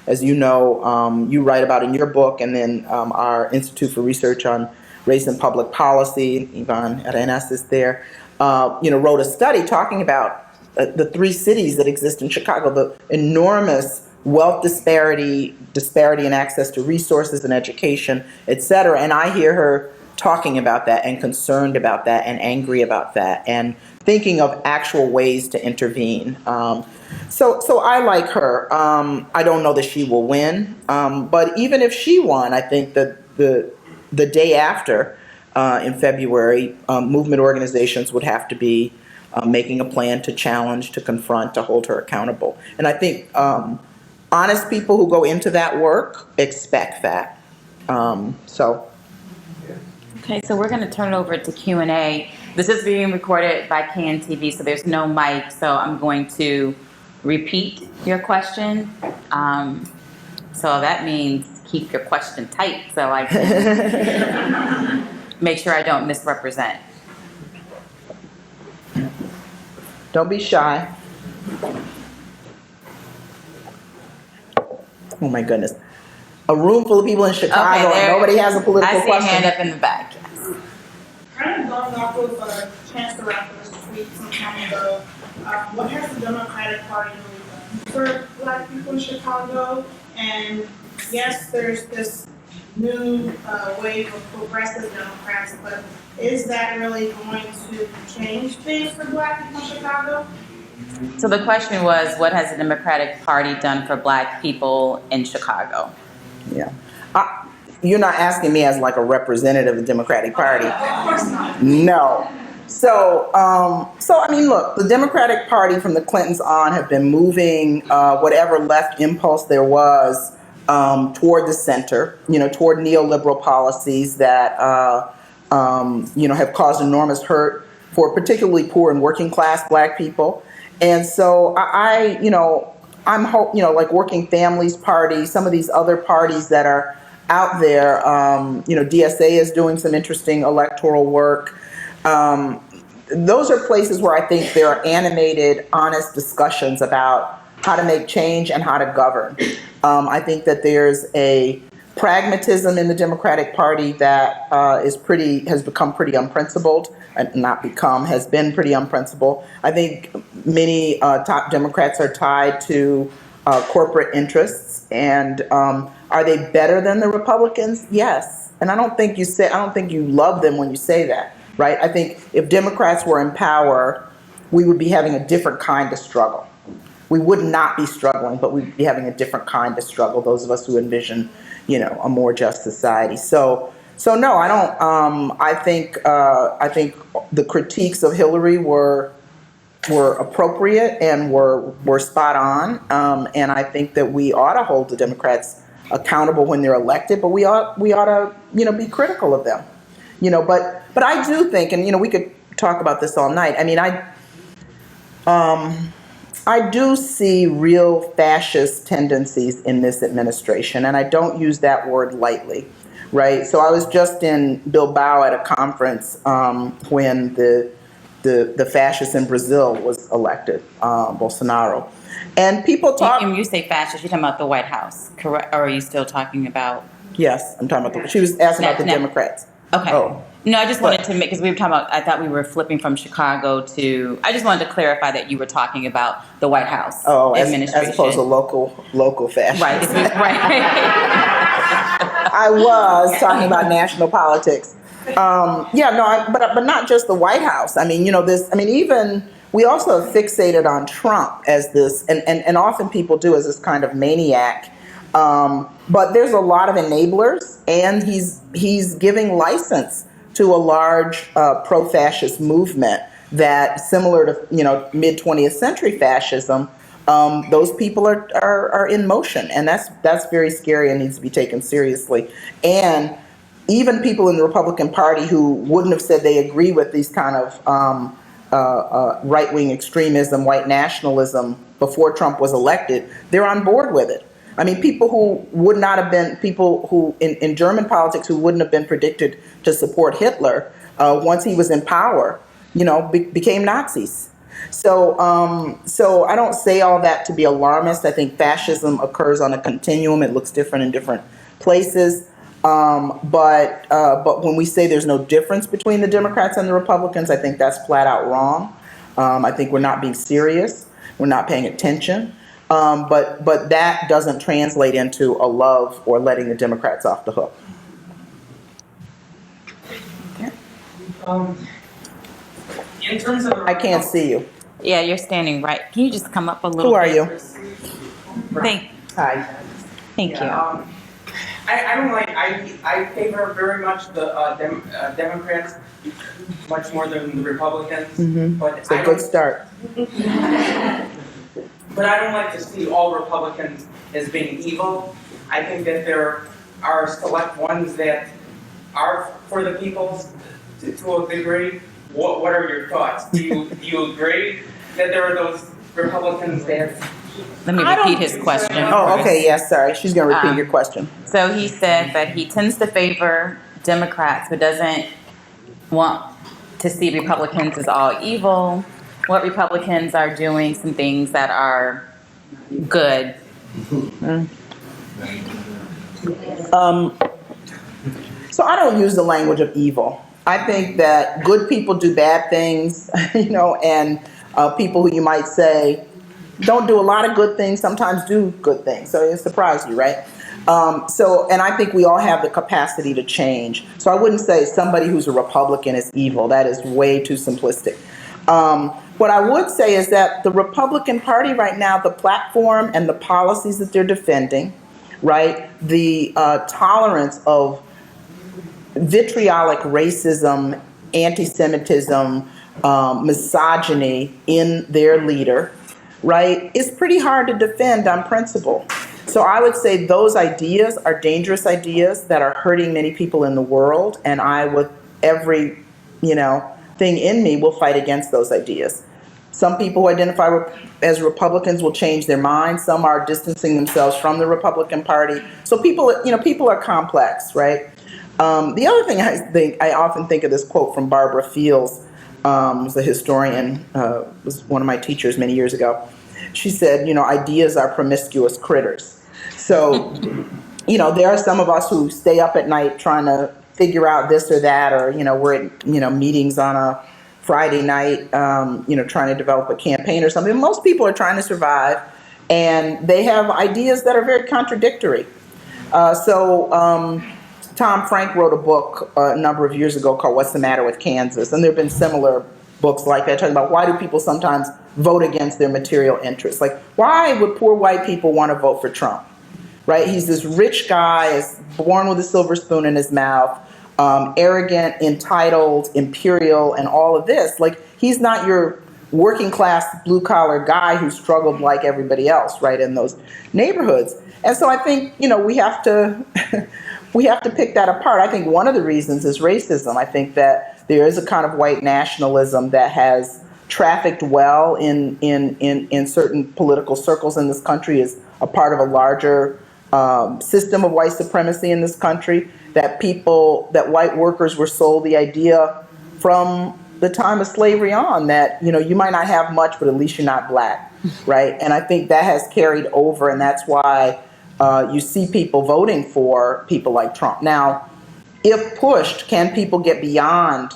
As you know, you write about in your book, and then our Institute for Research on Race and Public Policy, Yvonne Arenas is there, wrote a study talking about the three cities that exist in Chicago, the enormous wealth disparity in access to resources and education, et cetera. And I hear her talking about that and concerned about that and angry about that and thinking of actual ways to intervene. So I like her. I don't know that she will win, but even if she won, I think that the day after, in February, movement organizations would have to be making a plan to challenge, to confront, to hold her accountable. And I think honest people who go into that work expect that. Okay, so we're going to turn it over to Q&A. This is being recorded by KNTV, so there's no mic, so I'm going to repeat your question. So that means keep your question tight so I can make sure I don't misrepresent. Don't be shy. Oh my goodness. A room full of people in Chicago and nobody has a political I see question. a hand up in the back. Kind of going off of Chancellor Rapper's tweet some time ago, what has the Democratic Party really done for Black people in Chicago? And yes, there's this new wave of progressive Democrats, but is that really going to change things for Black people in Chicago? So the question was, what has the Democratic Party done for Black people in Chicago? Yeah. You're not asking me as like a representative of the Democratic Party. Of course not. No. So I mean, look, the Democratic Party from the Clintons on have been moving whatever left impulse there was toward the center, toward neoliberal policies that, have caused enormous hurt for particularly poor and working class Black people. And so I'm like Working Families Party, some of these other parties that are out there, DSA is doing some interesting electoral work. Those are places where I think there are animated, honest discussions about how to make change and how to govern. I think that there's a pragmatism in the Democratic Party that has become pretty unprincipled, has been pretty unprincipled. I think many top Democrats are tied to corporate interests, and are they better than the Republicans? Yes. And I don't think you love them when you say that, right? I think if Democrats were in power, we would be having a different kind of struggle. We would not be struggling, but we'd be having a different kind of struggle, those of us who envision, a more just society. So no, I don't, I think the critiques of Hillary were appropriate and were spot on. And I think that we ought to hold the Democrats accountable when they're elected, but we ought to, be critical of them, but I do think, and, we could talk about this all night. I mean, I do see real fascist tendencies in this administration, and I don't use that word lightly, right? So I was just in Bilbao at a conference when the fascist in Brazil was elected, Bolsonaro. And people talk. When you say fascist, you're talking about the White House, correct? Or are you still talking about? Yes, I'm talking about she was asking about the Democrats. Okay. Oh. No, I just wanted to make, because we were talking about, I thought we were flipping from Chicago to, I just wanted to clarify that you were talking about the White House administration. As opposed to local fashion. Right. Right. I was talking about national politics. But not just the White House. I mean, even we also have fixated on Trump as this, and often people do, as this kind of maniac. But there's a lot of enablers, and he's giving license to a large pro-fascist movement that, similar to mid 20th century fascism, those people are in motion, and that's very scary and needs to be taken seriously. And even people in the Republican Party who wouldn't have said they agree with these kind of right-wing extremism, white nationalism before Trump was elected, they're on board with it. I mean, people who would not have been, people who in German politics who wouldn't have been predicted to support Hitler once he was in power, became Nazis. So I don't say all that to be alarmist. I think fascism occurs on a continuum. It looks different in different places. But when we say there's no difference between the Democrats and the Republicans, I think that's flat out wrong. I think we're not being serious. We're not paying attention. But that doesn't translate into a love or letting the Democrats off the hook. In terms of, I can't see you. Yeah, you're standing right. Can you just come up a little Who are bit? you? Thank Hi. you. I don't like. I favor very much the Democrats much more than the Republicans. Mm-hmm. But It's a good start. But I don't like to see all Republicans as being evil. I think that there are select ones that are for the people to a degree. What are your thoughts? Do you agree that there are those Republicans that? Let me repeat his question. Oh, okay. Yes, sorry. She's going to repeat your question. So he said that he tends to favor Democrats, but doesn't want to see Republicans as all evil. what Republicans are doing, some things that are good. So I don't use the language of evil. I think that good people do bad things, and people who you might say don't do a lot of good things sometimes do good things. So it surprised you, right? And I think we all have the capacity to change. So I wouldn't say somebody who's a Republican is evil. That is way too simplistic. What I would say is that the Republican Party right now, the platform and the policies that they're defending, right, the tolerance of vitriolic racism, anti-Semitism, misogyny in their leader, right, is pretty hard to defend on principle. So I would say those ideas are dangerous ideas that are hurting many people in the world, and I, with every, thing in me, will fight against those ideas. Some people who identify as Republicans will change their minds. Some are distancing themselves from the Republican Party. So people are complex, right? The other thing I often think of this quote from Barbara Fields, who's a historian, was one of my teachers many years ago. She said, ideas are promiscuous critters. So, there are some of us who stay up at night trying to figure out this or that, or, we're at, meetings on a Friday night, trying to develop a campaign or something. Most people are trying to survive, and they have ideas that are very contradictory. Tom Frank wrote a book a number of years ago called What's the Matter with Kansas? And there have been similar books like that talking about why do people sometimes vote against their material interests? Like, why would poor white people want to vote for Trump? Right? He's this rich guy, is born with a silver spoon in his mouth, arrogant, entitled, imperial, and all of this. Like, he's not your working class, blue collar guy who struggled like everybody else, right, in those neighborhoods. And so I think, we have to we have to pick that apart. I think one of the reasons is racism. I think that there is a kind of white nationalism that has trafficked well in certain political circles in this country, is a part of a larger system of white supremacy in this country, that white workers were sold the idea from the time of slavery on that, you might not have much, but at least you're not black, right? And I think that has carried over, and that's why you see people voting for people like Trump. Now, if pushed, can people get beyond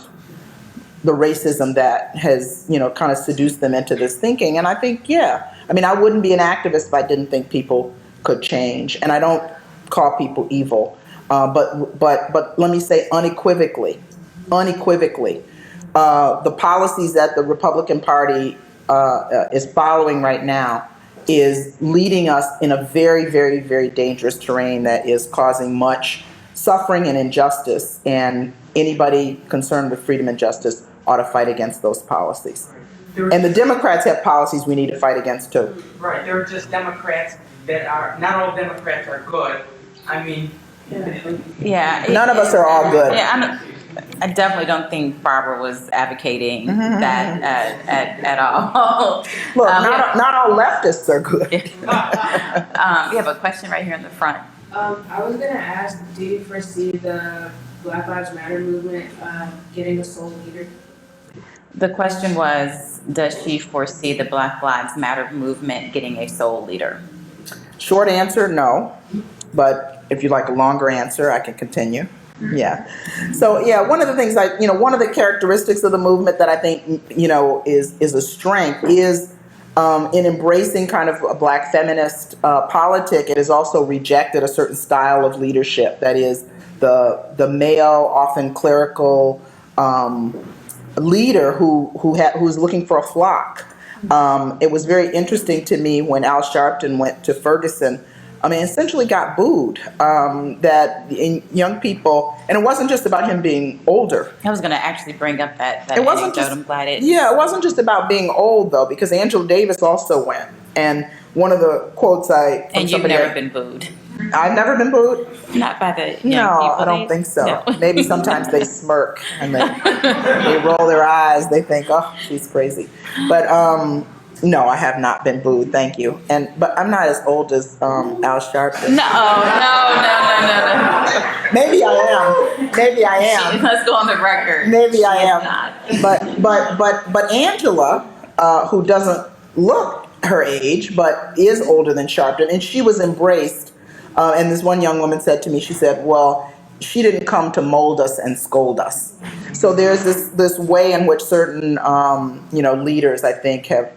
the racism that has, kind of seduced them into this thinking? And I think, yeah. I mean, I wouldn't be an activist if I didn't think people could change. And I don't call people evil. But let me say unequivocally, the policies that the Republican Party is following right now is leading us in a very, very, very dangerous terrain that is causing much suffering and injustice. And anybody concerned with freedom and justice ought to fight against those policies. And the Democrats have policies we need to fight against too. Right, there are just Democrats that are, not all Democrats are good. I mean, Yeah. None of us are all good. Yeah, I definitely don't think Barbara was advocating that at all. Look, not all leftists are good. We have a question right here in the front. I was gonna ask, do you foresee the Black Lives Matter movement getting a sole leader? The question was, does she foresee the Black Lives Matter movement getting a sole leader? Short answer, no. But if you'd like a longer answer, I can continue. Yeah. So yeah, one of the things one of the characteristics of the movement that I think, is a strength is in embracing kind of a Black feminist politic. It has also rejected a certain style of leadership, that is the male, often clerical leader who's looking for a flock. It was very interesting to me when Al Sharpton went to Ferguson. Essentially got booed. That in young people, and it wasn't just about him being older. I was going to actually bring up that It wasn't anecdote. just, I'm glad it. Yeah, it wasn't just about being old though, because Angela Davis also went. And one of the quotes And you've never been booed. I've never been booed. Not by the young No, people. I don't think so. No. Maybe sometimes they smirk and they roll their eyes. They think, oh, she's crazy. But no, I have not been booed. Thank you. But I'm not as old as Al Sharpton. No. Maybe I am. Let's go on the record. Maybe I am. Not. But Angela who doesn't look her age, but is older than Sharpton, and she was embraced. And this one young woman said to me, she said, well, she didn't come to mold us and scold us. So there's this way in which certain, leaders, I think, have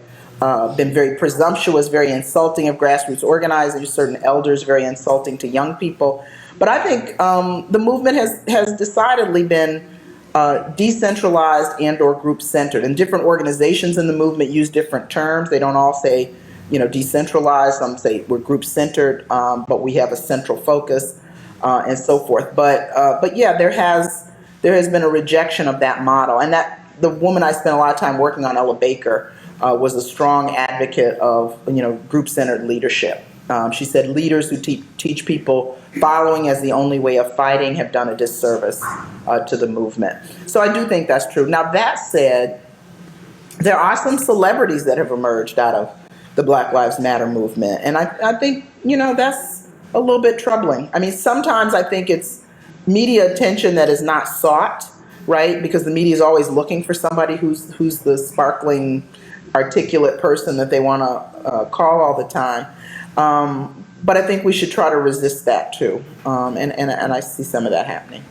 been very presumptuous, very insulting of grassroots organizers, certain elders very insulting to young people. But I think the movement has decidedly been decentralized and or group-centered. And different organizations in the movement use different terms. They don't all say, decentralized. Some say we're group-centered, but we have a central focus, and so forth. But yeah, there has been a rejection of that model. And that the woman I spent a lot of time working on, Ella Baker, was a strong advocate of group-centered leadership. She said leaders who teach people following as the only way of fighting have done a disservice to the movement. So I do think that's true. Now that said, there are some celebrities that have emerged out of the Black Lives Matter movement, and I think that's a little bit troubling. I mean, sometimes I think it's media attention that is not sought, right? Because the media is always looking for somebody who's the sparkling, articulate person that they want to call all the time. But I think we should try to resist that too, and I see some of that happening.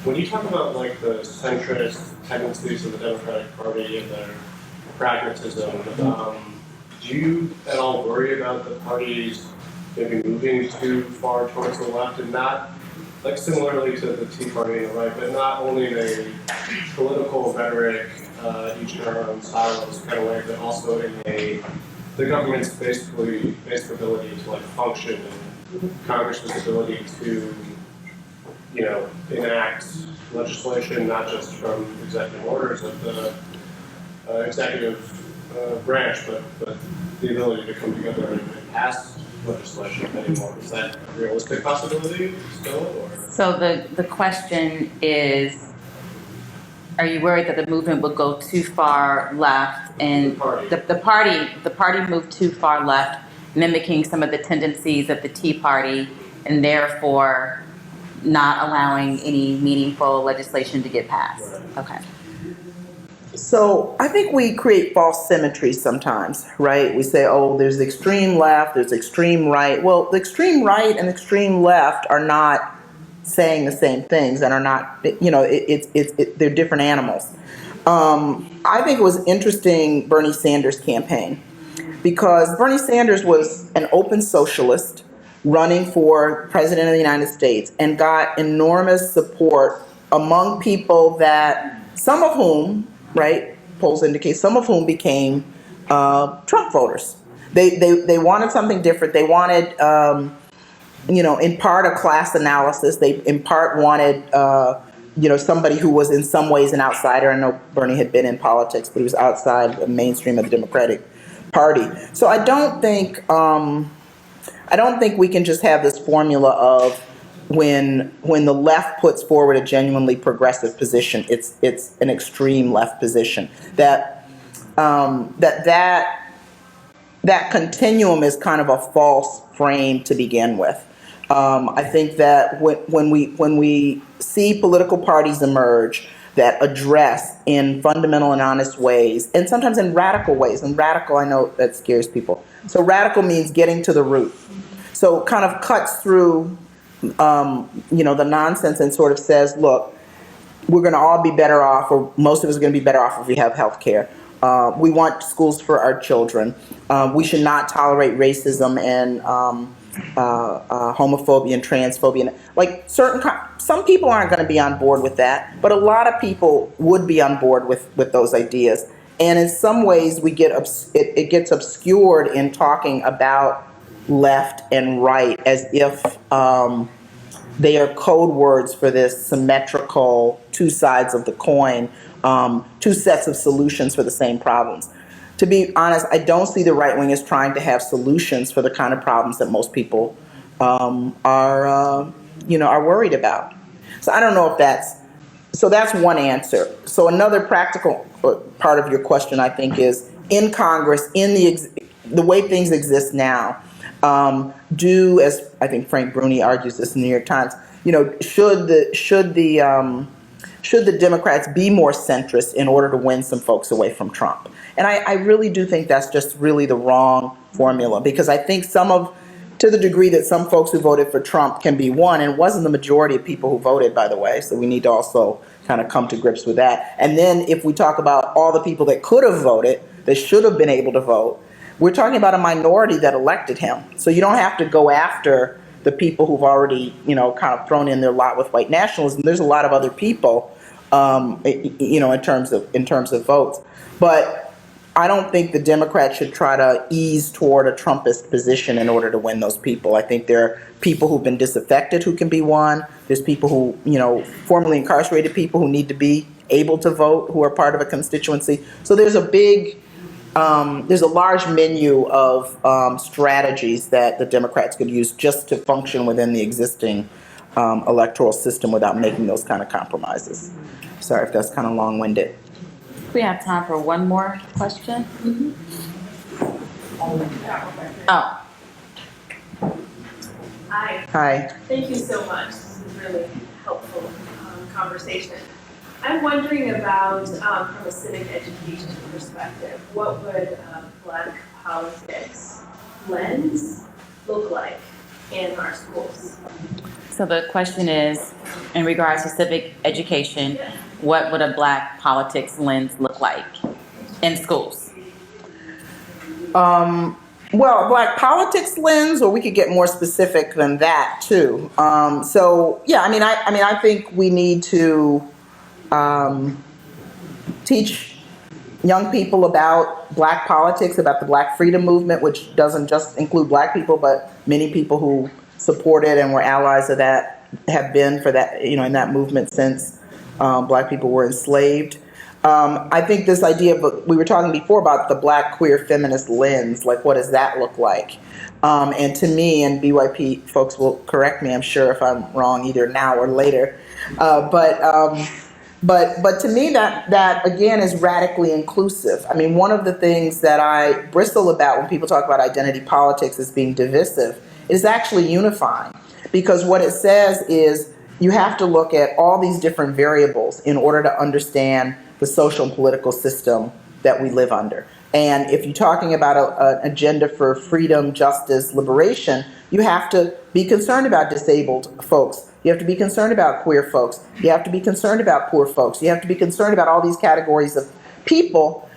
When you talk about like the centrist tendencies of the Democratic Party and their pragmatism, do you at all worry about the parties maybe moving too far towards the left, and not like similarly to the Tea Party and the right, but not only in a political rhetoric, each in our own silos kind of way, but also in the government's basic ability to like function, and Congress's ability to enact legislation, not just from executive orders of the executive branch, but the ability to come together and pass legislation anymore. Is that a realistic possibility still? Or? So the question is, are you worried that the movement will go too far left, and the party moved too far left, mimicking some of the tendencies of the Tea Party, and therefore not allowing any meaningful legislation to get passed? Okay. So I think we create false symmetry sometimes, right? We say, oh, there's the extreme left, there's extreme right. Well, the extreme right and extreme left are not saying the same things, and are not, they're different animals. I think it was interesting, Bernie Sanders' campaign, because Bernie Sanders was an open socialist running for president of the United States, and got enormous support among people that, some of whom, right, polls indicate, some of whom became Trump voters. They wanted something different. They wanted, in part a class analysis. They in part wanted, somebody who was in some ways an outsider. I know Bernie had been in politics, but he was outside the mainstream of the Democratic Party. So I don't think we can just have this formula of when the left puts forward a genuinely progressive position, it's an extreme left position. That continuum is kind of a false frame to begin with. I think that when we see political parties emerge that address in fundamental and honest ways, and sometimes in radical ways, and radical, I know that scares people. So radical means getting to the root. So kind of cuts through the nonsense and sort of says, look, we're going to all be better off, or most of us are going to be better off if we have health care. We want schools for our children. We should not tolerate racism and homophobia and transphobia. Like some people aren't going to be on board with that, but a lot of people would be on board with those ideas. And in some ways, it gets obscured in talking about left and right as if they are code words for this symmetrical two sides of the coin, two sets of solutions for the same problems. To be honest, I don't see the right wing as trying to have solutions for the kind of problems that most people are worried about. So I don't know if that's one answer. So another practical part of your question, I think, is in Congress, in the way things exist now, as I think Frank Bruni argues this in the New York Times, should the should the Democrats be more centrist in order to win some folks away from Trump? And I really do think that's just really the wrong formula, because I think to the degree that some folks who voted for Trump can be won, and it wasn't the majority of people who voted, by the way, so we need to also kind of come to grips with that. And then if we talk about all the people that could have voted, that should have been able to vote, we're talking about a minority that elected him. So you don't have to go after the people who've already, kind of thrown in their lot with white nationalism. There's a lot of other people, in terms of votes. But I don't think the Democrats should try to ease toward a Trumpist position in order to win those people. I think there are people who've been disaffected who can be won. There's people who, formerly incarcerated people who need to be able to vote, who are part of a constituency. So there's a large menu of strategies that the Democrats could use just to function within the existing electoral system without making those kind of compromises. Sorry if that's kind of long-winded. We have time for one more question. Oh, Hi. Thank you so much. This is a really helpful conversation. I'm wondering about, from a civic education perspective, what would Black politics lens look like in our schools? so the question is, in regards to civic education, what would a Black politics lens look like in schools? Well, Black politics lens, or we could get more specific than that too. I think we need to teach young people about Black politics, about the Black freedom movement, which doesn't just include Black people, but many people who supported and were allies of that have been for that, in that movement since Black people were enslaved. I think this idea of, we were talking before about the Black queer feminist lens, like what does that look like? And to me, and BYP folks will correct me, I'm sure, if I'm wrong either now or later, but to me that again is radically inclusive. I mean, one of the things that I bristle about when people talk about identity politics as being divisive is actually unifying, because what it says is you have to look at all these different variables in order to understand the social and political system that we live under. And if you're talking about an agenda for freedom, justice, liberation, you have to be concerned about disabled folks. You have to be concerned about queer folks. You have to be concerned about poor folks. You have to be concerned about all these categories of people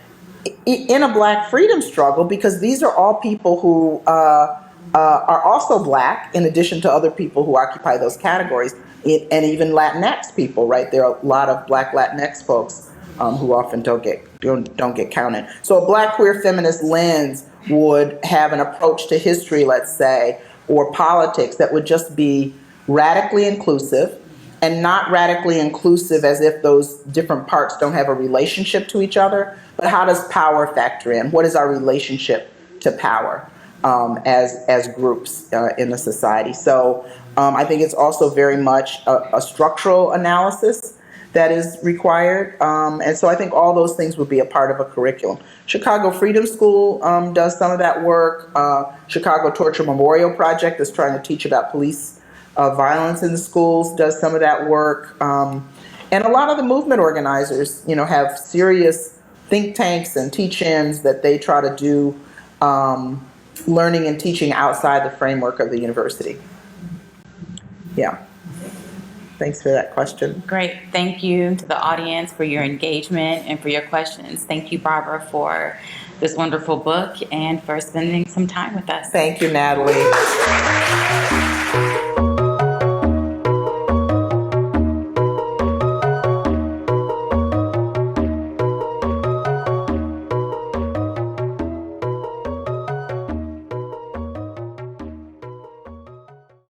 in a Black freedom struggle, because these are all people who are also Black, in addition to other people who occupy those categories, and even Latinx people, right? There are a lot of Black Latinx folks who often don't get counted. So a Black queer feminist lens would have an approach to history, let's say, or politics that would just be radically inclusive, and not radically inclusive as if those different parts don't have a relationship to each other, but how does power factor in? What is our relationship to power as groups in the society? So I think it's also very much a structural analysis that is required. And so I think all those things would be a part of a curriculum. Chicago Freedom School does some of that work. Chicago Torture Memorial Project is trying to teach about police violence in the schools, does some of that work. And a lot of the movement organizers, have serious think tanks and teach-ins that they try to do learning and teaching outside the framework of the university. Yeah. Thanks for that question. Great. Thank you to the audience for your engagement and for your questions. Thank you, Barbara, for this wonderful book and for spending some time with us. Thank you, Natalie.